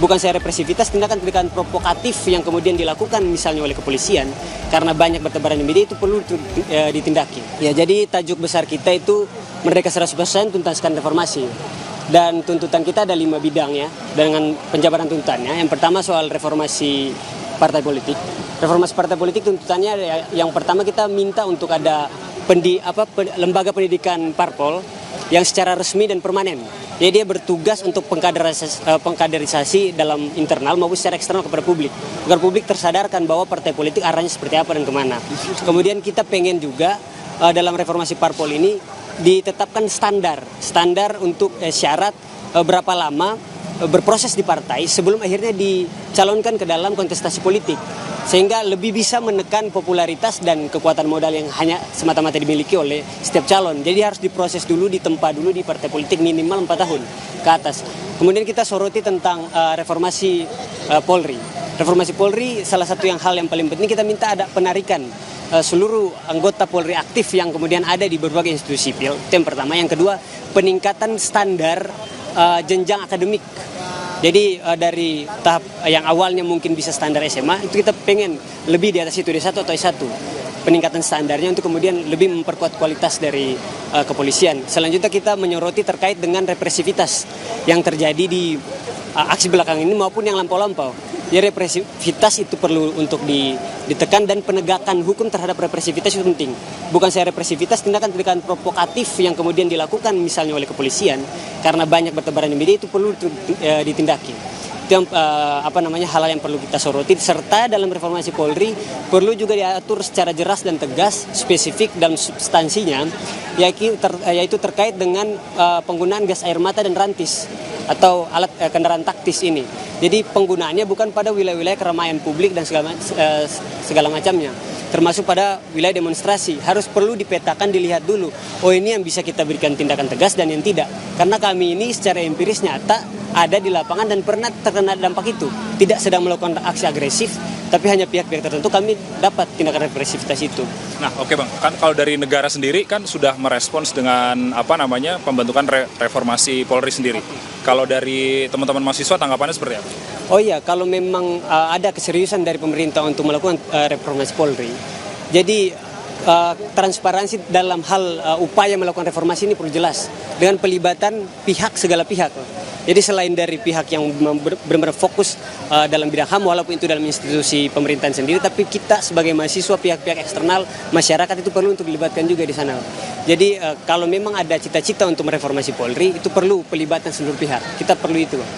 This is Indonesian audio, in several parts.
bukan saja represivitas, tindakan-tindakan provokatif yang kemudian dilakukan misalnya oleh kepolisian karena banyak bertebaran di media itu perlu ditindaki. Ya, jadi tajuk besar kita itu Merdeka 100% tuntaskan reformasi. Dan tuntutan kita ada 5 bidang ya, dengan penjabaran tuntutannya. Yang pertama soal reformasi partai politik. Reformasi partai politik tuntutannya yang pertama kita minta untuk ada lembaga pendidikan parpol yang secara resmi dan permanen. Jadi dia bertugas untuk pengkaderisasi dalam internal maupun secara eksternal kepada publik. Agar publik tersadarkan bahwa partai politik arahnya seperti apa dan kemana. Kemudian kita pengen juga dalam reformasi parpol ini ditetapkan standar untuk syarat berapa lama berproses di partai sebelum akhirnya dicalonkan ke dalam kontestasi politik. Sehingga lebih bisa menekan popularitas dan kekuatan modal yang hanya semata-mata dimiliki oleh setiap calon. Jadi harus diproses dulu, ditempa dulu di partai politik minimal 4 tahun ke atas. Kemudian kita soroti tentang reformasi Polri. Reformasi Polri salah satu hal yang paling penting kita minta ada penarikan seluruh anggota Polri aktif yang kemudian ada di berbagai institusi sipil. Itu yang pertama. Yang kedua, peningkatan standar jenjang akademik. Jadi dari tahap yang awalnya mungkin bisa standar SMA, itu kita pengen lebih di atas itu, D1 atau S1. Peningkatan standarnya untuk kemudian lebih memperkuat kualitas dari kepolisian. Selanjutnya kita menyoroti terkait dengan represivitas yang terjadi di aksi belakang ini maupun yang lampau-lampau. Jadi represivitas itu perlu untuk ditekan dan penegakan hukum terhadap represivitas itu penting. Bukan saja represivitas, tindakan-tindakan provokatif yang kemudian dilakukan misalnya oleh kepolisian karena banyak bertebaran di media itu perlu ditindaki. Itu yang hal yang perlu kita soroti. Serta dalam reformasi Polri perlu juga diatur secara jelas dan tegas, spesifik dan substansinya, yaitu terkait dengan penggunaan gas air mata dan rantis atau alat kendaraan taktis ini. Jadi penggunaannya bukan pada wilayah-wilayah keramaian publik dan segala macamnya, termasuk pada wilayah demonstrasi. Harus perlu dipetakan, dilihat dulu. Oh, ini yang bisa kita berikan tindakan tegas dan yang tidak. Karena kami ini secara empiris nyata ada di lapangan dan pernah terkena dampak itu. Tidak sedang melakukan aksi agresif, tapi hanya pihak-pihak tertentu kami dapat tindakan represivitas itu. Nah, oke Bang, kan kalau dari negara sendiri kan sudah merespons dengan pembentukan reformasi Polri sendiri. Kalau dari teman-teman mahasiswa tanggapannya seperti apa? Oh iya, kalau memang ada keseriusan dari pemerintah untuk melakukan reformasi Polri, jadi transparansi dalam hal upaya melakukan reformasi ini perlu jelas dengan pelibatan segala pihak. Jadi selain dari pihak yang benar-benar fokus dalam bidang HAM walaupun itu dalam institusi pemerintahan sendiri, tapi kita sebagai mahasiswa, pihak-pihak eksternal, masyarakat itu perlu untuk dilibatkan juga di sana. Jadi kalau memang ada cita-cita untuk mereformasi Polri, itu perlu pelibatan seluruh pihak. Kita perlu itu, Bang.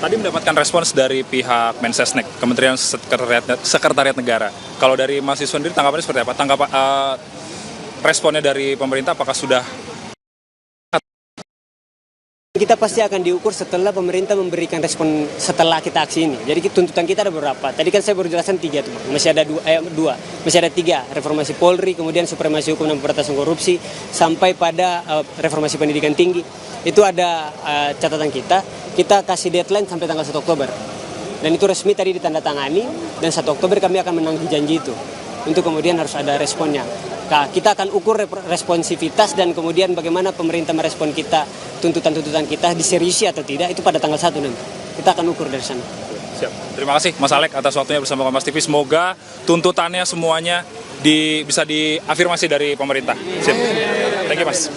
Tadi mendapatkan respons dari pihak Mensesnek, Kementerian Sekretariat Negara. Kalau dari mahasiswa sendiri tanggapannya seperti apa? Responnya dari pemerintah apakah sudah? Kita pasti akan diukur setelah pemerintah memberikan respon setelah kita aksi ini. Jadi tuntutan kita ada beberapa. Tadi kan saya baru jelaskan 3 tuh, masih ada 2, masih ada 3. Reformasi Polri, kemudian supremasi hukum dan pemberantasan korupsi, sampai pada reformasi pendidikan tinggi. Itu ada catatan kita. Kita kasih deadline sampai tanggal 1 Oktober. Dan itu resmi tadi ditandatangani, dan 1 Oktober kami akan menanggi janji itu. Untuk kemudian harus ada responnya. Nah, kita akan ukur responsivitas dan kemudian bagaimana pemerintah merespon kita, tuntutan-tuntutan kita diseriusi atau tidak, itu pada tanggal 1 nanti. Kita akan ukur dari sana. Siap. Terima kasih Mas Alek atas waktunya bersama Kompas TV. Semoga tuntutannya semuanya bisa diafirmasi dari pemerintah. Siap. Thank you Mas.